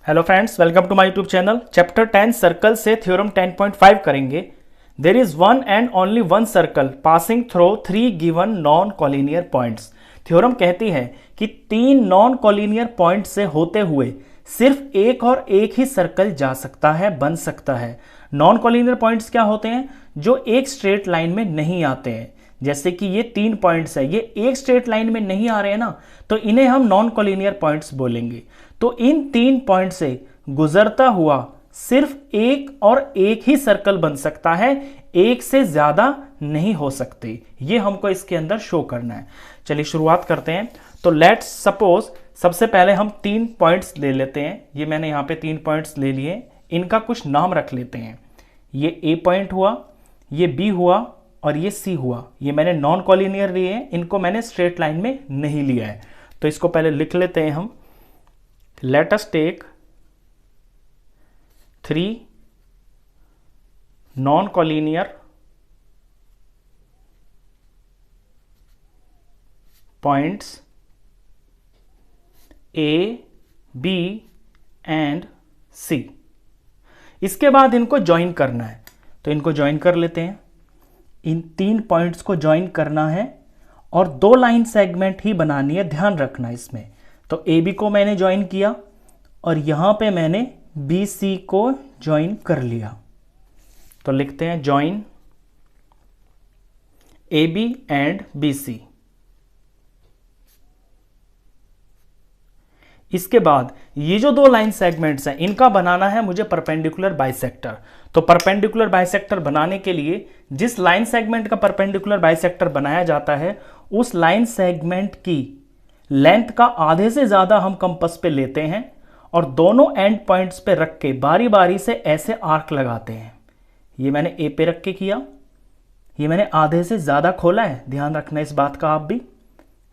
Hello friends, welcome to my YouTube channel. Chapter 10 circle से theorem 10.5 करेंगे। There is one and only one circle passing through 3 given non collinear points. Theorem कहती है कि 3 non collinear point से होते हुए सिर्फ एक और एक ही सर्कल जा सकता है, बन सकता है। नॉन कॉलिनियर पॉइंट्स क्या होते हैं? जो एक स्ट्रेट लाइन में नहीं आते हैं। जैसे कि ये 3 पॉइंट्स है, ये एक स्ट्रेट लाइन में नहीं आ रहे हैं ना, तो इन्हें हम नॉन कॉलिनियर पॉइंट्स बोलेंगे। तो इन 3 पॉइंट से गुजरता हुआ सिर्फ एक और एक ही सर्कल बन सकता है, एक से ज्यादा नहीं हो सकते। ये हमको इसके अंदर शो करना है। चलिए शुरुआत करते हैं। तो लेट्स सपोज सबसे पहले हम 3 पॉइंट्स ले लेते हैं। ये मैंने यहां पे 3 पॉइंट्स ले लिए, इनका कुछ नाम रख लेते हैं। ये ए पॉइंट हुआ, ये बी हुआ और ये सी हुआ। ये मैंने नॉन कॉलिनियर लिए हैं, इनको मैंने स्ट्रेट लाइन में नहीं लिया है। तो इसको पहले लिख लेते हैं हम। Let us take 3 non-collinear points A, B and C। इसके बाद इनको ज्वाइन करना है, तो इनको ज्वाइन कर लेते हैं। इन 3 पॉइंट्स को ज्वाइन करना है और 2 लाइन सेगमेंट ही बनानी है, ध्यान रखना इसमें। तो ए बी को मैंने ज्वाइन किया और यहां पे मैंने बी सी को ज्वाइन कर लिया। तो लिखते हैं join A B and B C. इसके बाद ये जो 2 लाइन सेगमेंट्स हैं, इनका बनाना है मुझे परपेंडिकुलर बाइसेक्टर। तो परपेंडिकुलर बाइसेक्टर बनाने के लिए जिस लाइन सेगमेंट का परपेंडिकुलर बाइसेक्टर बनाया जाता है, उस लाइन सेगमेंट की लेंथ का आधे से ज्यादा हम कंपास पे लेते हैं और दोनों एंड पॉइंट्स पे रख के बारी बारी से ऐसे आर्क लगाते हैं। ये मैंने ए पे रख के किया, ये मैंने आधे से ज्यादा खोला है, ध्यान रखना इस बात का आप भी।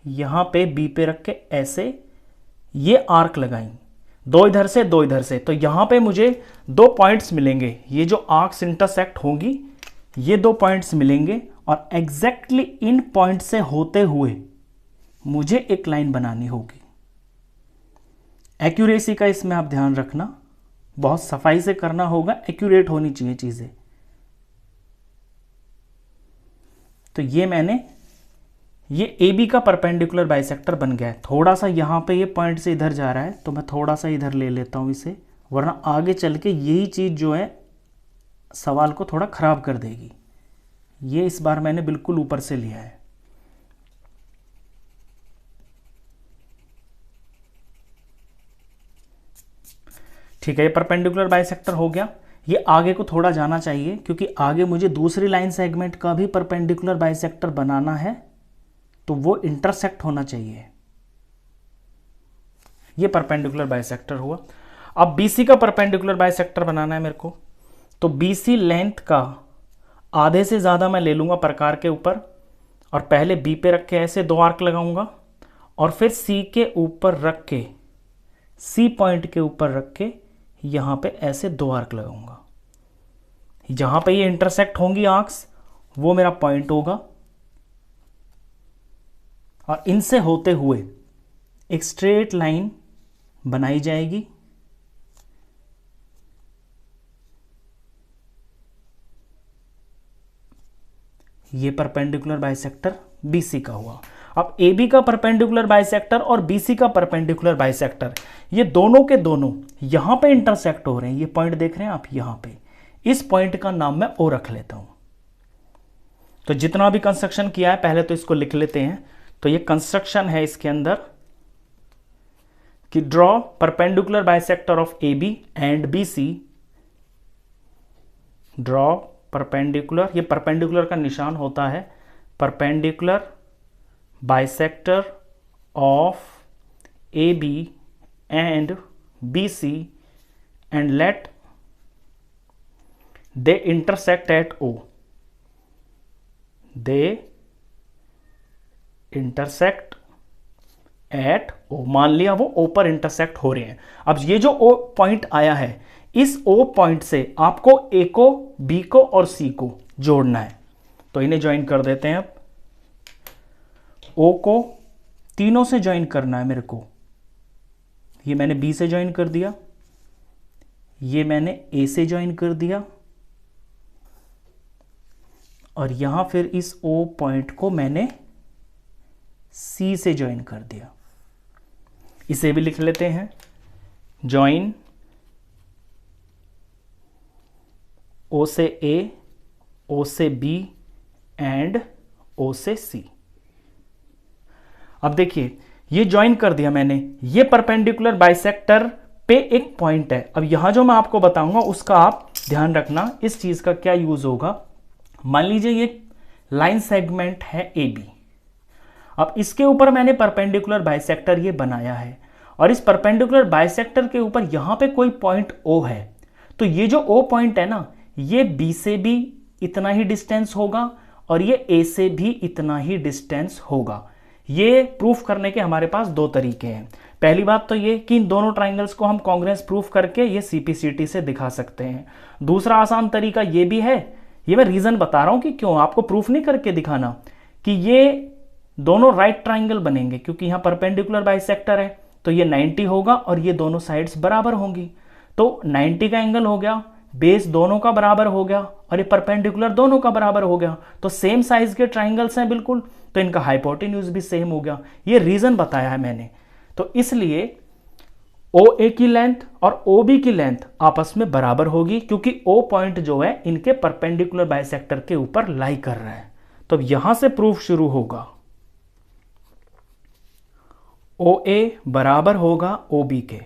यहां पे बी पे रख के ऐसे ये आर्क लगाई, 2 इधर से 2 इधर से। तो यहां पे मुझे 2 पॉइंट्स मिलेंगे। ये जो आर्क्स इंटरसेक्ट होंगी, ये 2 पॉइंट्स मिलेंगे और एग्जैक्टली इन पॉइंट से होते हुए मुझे एक लाइन बनानी होगी। एक्यूरेसी का इसमें आप ध्यान रखना, बहुत सफाई से करना होगा, एक्यूरेट होनी चाहिए चीजें। तो ये मैंने ये ए बी का परपेंडिकुलर बाइसेक्टर बन गया है। थोड़ा सा यहां पे ये पॉइंट से इधर जा रहा है, तो मैं थोड़ा सा इधर ले लेता हूं इसे, वरना आगे चल के यही चीज जो है सवाल को थोड़ा खराब कर देगी। ये इस बार मैंने बिल्कुल ऊपर से लिया है। ठीक है, ये परपेंडिकुलर बाइसेक्टर हो गया। ये आगे को थोड़ा जाना चाहिए, क्योंकि आगे मुझे दूसरी लाइन सेगमेंट का भी परपेंडिकुलर बाइसेक्टर बनाना है, तो वो इंटरसेक्ट होना चाहिए। ये परपेंडिकुलर बाइसेक्टर हुआ। अब बीसी का परपेंडिकुलर बाइसेक्टर बनाना है मेरे को। तो बीसी लेंथ का आधे से ज्यादा मैं ले लूंगा प्रकार के ऊपर और पहले बी पे रख के ऐसे 2 आर्क लगाऊंगा और फिर सी के ऊपर रख के, सी पॉइंट के ऊपर रख के यहां पे ऐसे 2 आर्क लगाऊंगा। जहां पे ये इंटरसेक्ट होंगी आर्क्स, वो मेरा पॉइंट होगा और इनसे होते हुए एक स्ट्रेट लाइन बनाई जाएगी। ये परपेंडिकुलर बाइसेक्टर बीसी का हुआ। अब ए बी का परपेंडिकुलर बाइसेक्टर और बीसी का परपेंडिकुलर बाइसेक्टर, ये दोनों के दोनों यहां पे इंटरसेक्ट हो रहे हैं। ये पॉइंट देख रहे हैं आप यहां पे, इस पॉइंट का नाम मैं ओ रख लेता हूं। तो जितना भी कंस्ट्रक्शन किया है पहले तो इसको लिख लेते हैं। तो ये कंस्ट्रक्शन है इसके अंदर कि draw perpendicular bisector of A B and B C. Draw perpendicular, ये परपेंडिकुलर का निशान होता है, perpendicular bisector of A B and B C and let they intersect at O. They intersect at O. मान लिया वो ओ पर इंटरसेक्ट हो रहे हैं। अब ये जो ओ पॉइंट आया है, इस ओ पॉइंट से आपको ए को, बी को और सी को जोड़ना है। तो इन्हें ज्वाइन कर देते हैं। अब ओ को तीनों से ज्वाइन करना है मेरे को। ये मैंने बी से ज्वाइन कर दिया, ये मैंने ए से ज्वाइन कर दिया और यहां फिर इस ओ पॉइंट को मैंने सी से ज्वाइन कर दिया। इसे भी लिख लेते हैं, ज्वाइन ओ से ए, ओ से बी एंड ओ से सी। अब देखिए ये ज्वाइन कर दिया मैंने, ये परपेंडिकुलर बाइसेक्टर पे एक पॉइंट है। अब यहां जो मैं आपको बताऊंगा उसका आप ध्यान रखना, इस चीज का क्या यूज होगा। मान लीजिए ये लाइन सेगमेंट है ए बी, अब इसके ऊपर मैंने परपेंडिकुलर बाइसेक्टर ये बनाया है और इस परपेंडिकुलर बाइसेक्टर के ऊपर यहां पे कोई पॉइंट ओ है, तो ये जो ओ पॉइंट है ना, ये बी से भी इतना ही डिस्टेंस होगा और ये ए से भी इतना ही डिस्टेंस होगा। ये प्रूफ करने के हमारे पास दो तरीके हैं। पहली बात तो ये कि इन दोनों ट्राइंगल्स को हम कॉन्ग्रुएंस प्रूफ करके ये सीपीसीटी से दिखा सकते हैं। दूसरा आसान तरीका ये भी है, ये मैं रीजन बता रहा हूं कि क्यों, आपको प्रूफ नहीं करके दिखाना, कि ये दोनों राइट ट्राइंगल बनेंगे क्योंकि यहां परपेंडिकुलर बाइसेक्टर है, तो ये 90 होगा और ये दोनों साइड्स बराबर होंगी, तो 90 का एंगल हो गया, बेस दोनों का बराबर हो गया और ये परपेंडिकुलर दोनों का बराबर हो गया, तो सेम साइज के ट्राइंगल्स हैं बिल्कुल, तो इनका हाइपोटेन्यूज भी सेम हो गया। ये रीजन बताया है मैंने। तो इसलिए ओ ए की लेंथ और ओ बी की लेंथ आपस में बराबर होगी क्योंकि ओ पॉइंट जो है इनके परपेंडिकुलर बाइसेक्टर के ऊपर लाई कर रहा है। तो यहां से प्रूफ शुरू होगा, ओ ए बराबर होगा ओ बी के।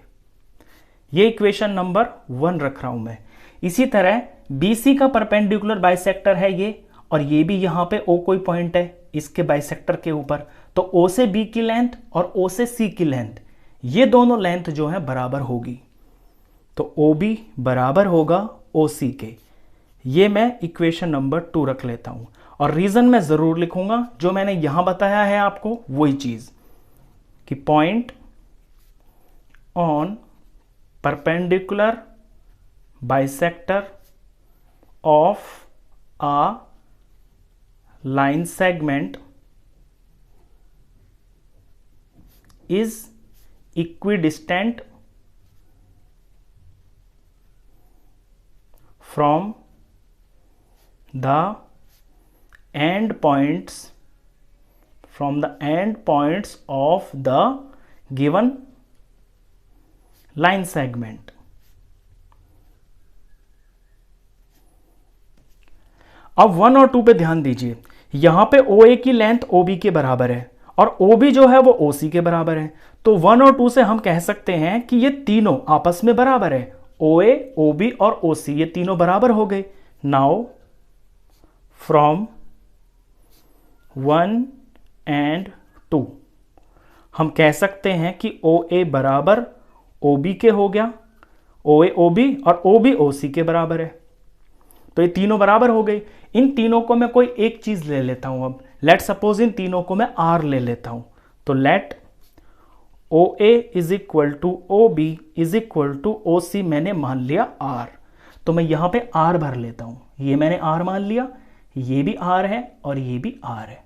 ये इक्वेशन नंबर 1 रख रहा हूं मैं। इसी तरह BC का परपेंडिकुलर बाइसेक्टर है ये, और ये भी यहां पे O कोई पॉइंट है इसके बाइसेक्टर के ऊपर, तो O से B की लेंथ और O से C की लेंथ, ये दोनों लेंथ जो है बराबर होगी, तो OB बराबर होगा OC के। ये मैं इक्वेशन नंबर 2 रख लेता हूं और रीजन मैं जरूर लिखूंगा, जो मैंने यहां बताया है आपको वही चीज, कि point on perpendicular bisector of a line segment is equidistant from the end points of the given line segment। अब 1 और 2 पे ध्यान दीजिए, यहां पे OA की लेंथ OB के बराबर है और OB जो है वो OC के बराबर है, तो 1 और 2 से हम कह सकते हैं कि ये तीनों आपस में बराबर है, OA, OB और OC ये तीनों बराबर हो गए। नाउ फ्रॉम 1 एंड 2 हम कह सकते हैं कि OA बराबर OB के हो गया, OA OB और OB OC के बराबर है, तो ये तीनों बराबर हो गए। इन तीनों को मैं कोई एक चीज ले लेता हूं। अब लेट सपोज इन तीनों को मैं R ले लेता हूं, तो let OA is equal to OB is equal to OC मैंने मान लिया R, तो मैं यहां पे R भर लेता हूं। ये मैंने R मान लिया, ये भी R है और ये भी R है।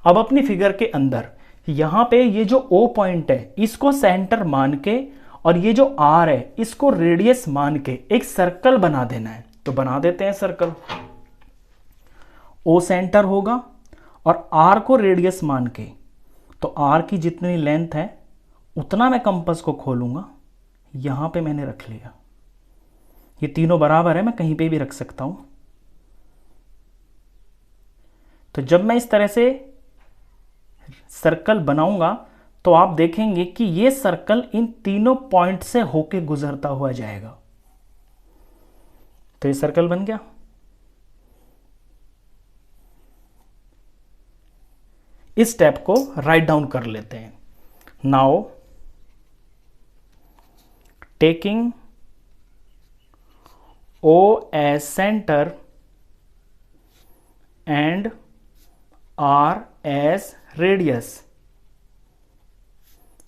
अब अपनी फिगर के अंदर यहां पे ये जो O पॉइंट है इसको सेंटर मान के और ये जो R है इसको रेडियस मान के एक सर्कल बना देना है, तो बना देते हैं सर्कल। O सेंटर होगा और R को रेडियस मान के, तो R की जितनी लेंथ है उतना मैं कंपास को खोलूंगा, यहां पे मैंने रख लिया। ये तीनों बराबर है, मैं कहीं पे भी रख सकता हूं। तो जब मैं इस तरह से सर्कल बनाऊंगा तो आप देखेंगे कि ये सर्कल इन तीनों पॉइंट से होके गुजरता हुआ जाएगा। तो ये सर्कल बन गया। इस स्टेप को राइट डाउन कर लेते हैं। Now taking O as center and R as radius,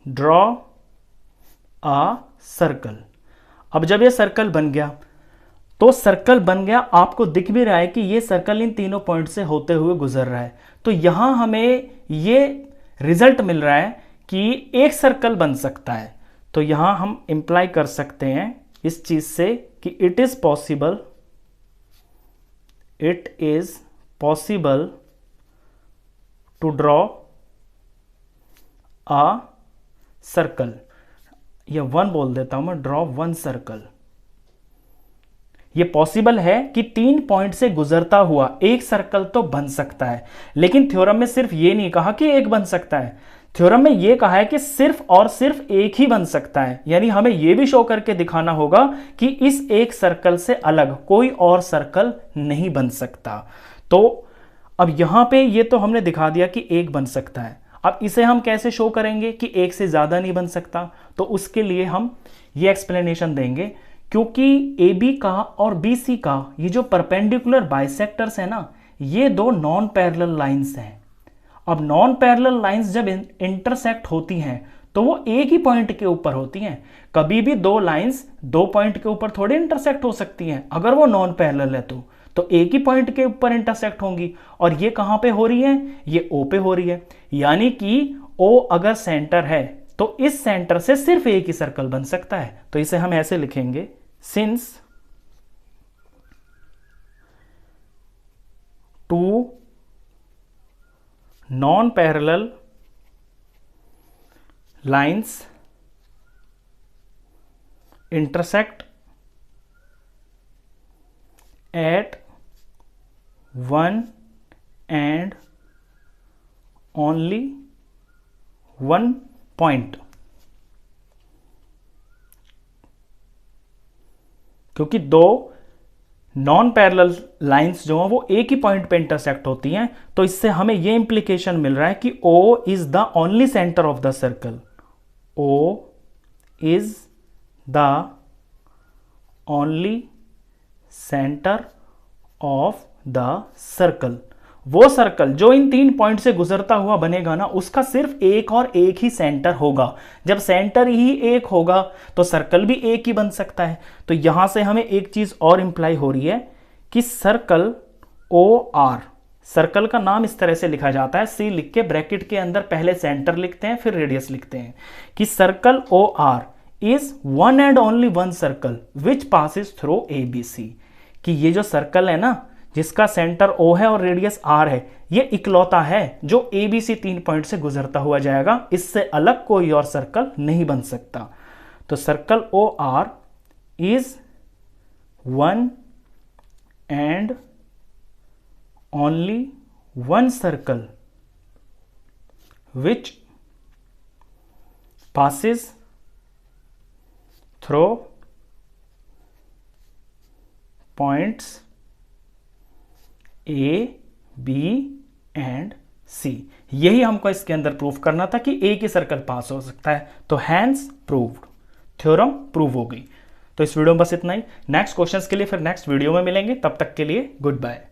draw a circle। अब जब ये सर्कल बन गया, तो सर्कल बन गया, आपको दिख भी रहा है कि ये सर्कल इन तीनों पॉइंट से होते हुए गुजर रहा है, तो यहां हमें ये रिजल्ट मिल रहा है कि एक सर्कल बन सकता है। तो यहां हम इंप्लाई कर सकते हैं इस चीज से कि it is possible to draw a circle, या वन बोल देता हूं मैं, ड्रॉ वन सर्कल। ये पॉसिबल है कि 3 पॉइंट से गुजरता हुआ एक सर्कल तो बन सकता है, लेकिन थ्योरम में सिर्फ ये नहीं कहा कि एक बन सकता है, थ्योरम में ये कहा है कि सिर्फ और सिर्फ एक ही बन सकता है। यानी हमें यह भी शो करके दिखाना होगा कि इस एक सर्कल से अलग कोई और सर्कल नहीं बन सकता। तो अब यहां पे ये तो हमने दिखा दिया कि एक बन सकता है, अब इसे हम कैसे शो करेंगे कि एक से ज्यादा नहीं बन सकता, तो उसके लिए हम ये एक्सप्लेनेशन देंगे। क्योंकि AB का और BC का ये जो परपेंडिकुलर बाइसेक्टर्स है ना, ये दो नॉन पैरेलल लाइंस हैं। अब नॉन पैरेलल लाइंस जब इंटरसेक्ट होती हैं तो वो एक ही पॉइंट के ऊपर होती हैं। कभी भी दो लाइंस दो पॉइंट के ऊपर थोड़ी इंटरसेक्ट हो सकती हैं, अगर वो नॉन पैरेलल है तो एक ही पॉइंट के ऊपर इंटरसेक्ट होंगी। और ये कहां पे हो रही है? ये O पे हो रही है। यानी कि O अगर सेंटर है तो इस सेंटर से सिर्फ एक ही सर्कल बन सकता है। तो इसे हम ऐसे लिखेंगे, since to non parallel lines intersect at one and only one point, क्योंकि दो नॉन पैरेलल लाइंस जो हैं वो एक ही पॉइंट पे इंटरसेक्ट होती हैं, तो इससे हमें ये इंप्लीकेशन मिल रहा है कि O is the only centre of the circle. O is the only centre of the circle. वो सर्कल जो इन 3 पॉइंट से गुजरता हुआ बनेगा ना, उसका सिर्फ एक और एक ही सेंटर होगा। जब सेंटर ही एक होगा तो सर्कल भी एक ही बन सकता है। तो यहां से हमें एक चीज और इंप्लाई हो रही है कि सर्कल OR, सर्कल का नाम इस तरह से लिखा जाता है, C लिख के ब्रैकेट के अंदर पहले सेंटर लिखते हैं फिर रेडियस लिखते हैं, कि circle OR is one and only one circle which passes through ABC। कि ये जो सर्कल है ना, जिसका सेंटर O है और रेडियस R है, ये इकलौता है जो ABC 3 पॉइंट से गुजरता हुआ जाएगा। इससे अलग कोई और सर्कल नहीं बन सकता। तो circle OR is one and only one circle which passes through points A, B and C। यही हमको इसके अंदर प्रूव करना था कि एक ही सर्कल पास हो सकता है। तो हैंस प्रूव्ड, थ्योरम प्रूव हो गई। तो इस वीडियो में बस इतना ही। नेक्स्ट क्वेश्चंस के लिए फिर नेक्स्ट वीडियो में मिलेंगे, तब तक के लिए गुड बाय।